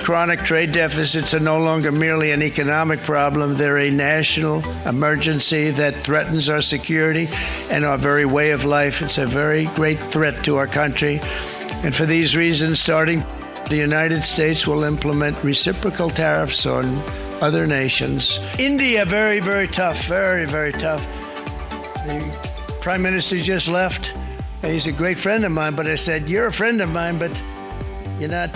chronic trade deficits are no longer merely an economic problem. They're a national emergency that threatens our security and our very way of life. It's a very great threat to our country. And for these reasons, starting, the United States will implement reciprocal tariffs on other nations. India, very, very tough, very, very tough. The Prime Minister just left. He's a great friend of mine, but I said, you're a friend of mine, but you're not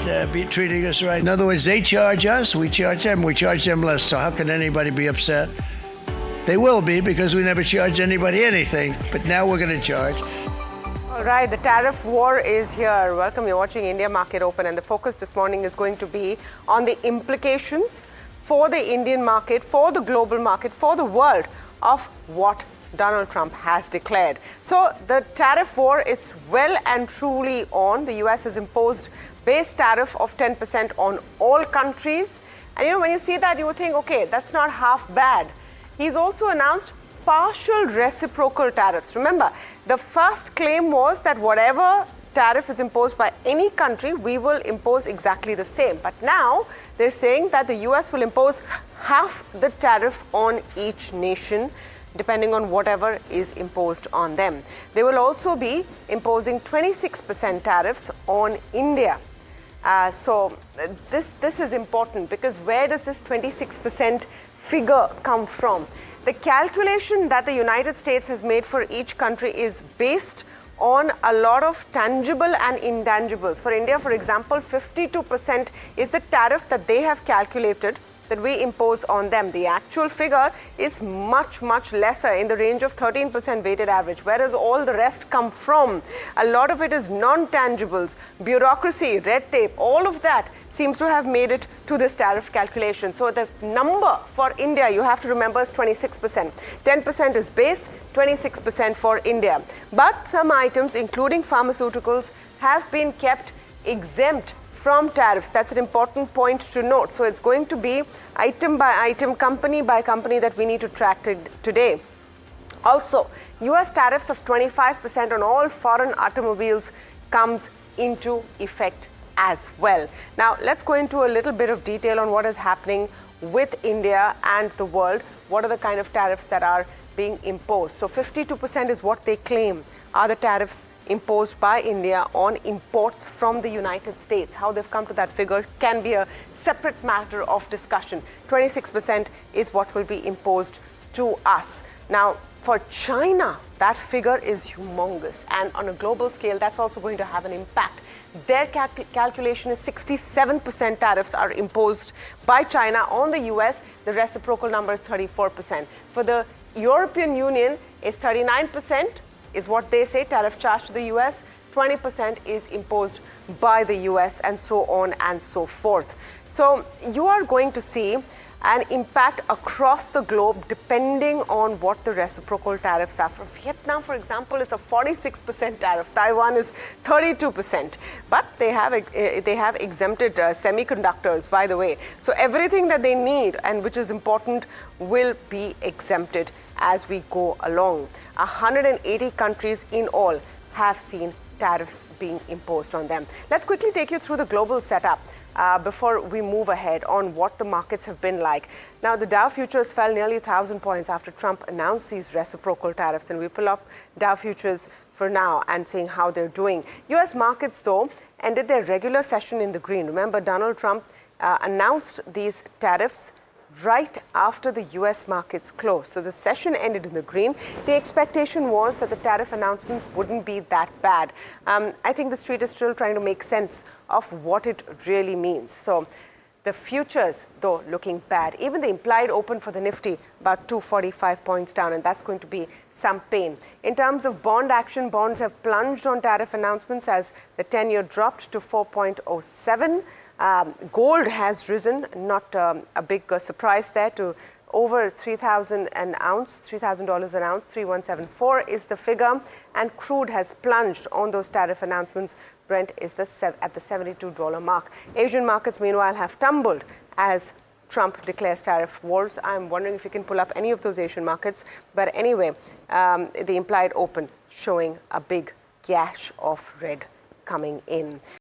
treating us right. In other words, they charge us, we charge them less. So how can anybody be upset? They will be, because we never charge anybody anything, but now we're going to charge. All right, the tariff war is here. Welcome, you're watching India Market Open, and the focus this morning is going to be on the implications for the Indian market, for the global market, for the world of what Donald Trump has declared. So the tariff war is well and truly on. The US has imposed base tariff of 10% on all countries. And when you see that, you would think, okay, that's not half bad. He's also announced partial reciprocal tariffs. Remember, the first claim was that whatever tariff is imposed by any country, we will impose exactly the same. But now they're saying that the US will impose half the tariff on each nation, depending on whatever is imposed on them. They will also be imposing 26% tariffs on India. So this is important, because where does this 26% figure come from? The calculation that the United States has made for each country is based on a lot of tangible and intangibles. For India, for example, 52% is the tariff that they have calculated that we impose on them. The actual figure is much, much lesser, in the range of 13% weighted average. Where does all the rest come from? A lot of it is non-tangibles, bureaucracy, red tape, all of that seems to have made it to this tariff calculation. So the number for India, you have to remember, is 26%. 10% is base, 26% for India. But some items, including pharmaceuticals, have been kept exempt from tariffs. That's an important point to note. So it's going to be item by item, company by company, that we need to track today. Also, US tariffs of 25% on all foreign automobiles comes into effect as well. Now, let's go into a little bit of detail on what is happening with India and the world. What are the kind of tariffs that are being imposed? So 52% is what they claim are the tariffs imposed by India on imports from the United States. How they've come to that figure can be a separate matter of discussion. 26% is what will be imposed to us. Now, for China, that figure is humongous, and on a global scale, that's also going to have an impact. Their calculation is 67% tariffs are imposed by China on the US. The reciprocal number is 34%. For the European Union, it's 39%. is what they say, tariff charge to the US, 20% is imposed by the US, and so on and so forth. So you are going to see an impact across the globe depending on what the reciprocal tariffs are. For Vietnam, for example, it's a 46% tariff. Taiwan is 32%. But they have exempted semiconductors, by the way. So everything that they need, and which is important, will be exempted as we go along. 180 countries in all have seen tariffs being imposed on them. Let's quickly take you through the global setup before we move ahead on what the markets have been like. Now, the Dow futures fell nearly 1,000 points after Trump announced these reciprocal tariffs, and we pull up Dow futures for now and seeing how they're doing. US markets, though, ended their regular session in the green. Remember, Donald Trump announced these tariffs right after the US markets closed. So the session ended in the green. The expectation was that the tariff announcements wouldn't be that bad. I think the street is still trying to make sense of what it really means. So the futures, though, looking bad. Even the implied open for the Nifty, about 245 points down, and that's going to be some pain. In terms of bond action, bonds have plunged on tariff announcements as the 10-year dropped to 4.07. Gold has risen, not a big surprise there, to over $3,000 an ounce, $3,000 an ounce, 3,174 is the figure, and crude has plunged on those tariff announcements. Brent is at the $72 mark. Asian markets, meanwhile, have tumbled as Trump declares tariff wars. I'm wondering if you can pull up any of those Asian markets. But anyway, the implied open showing a big gash of red coming in.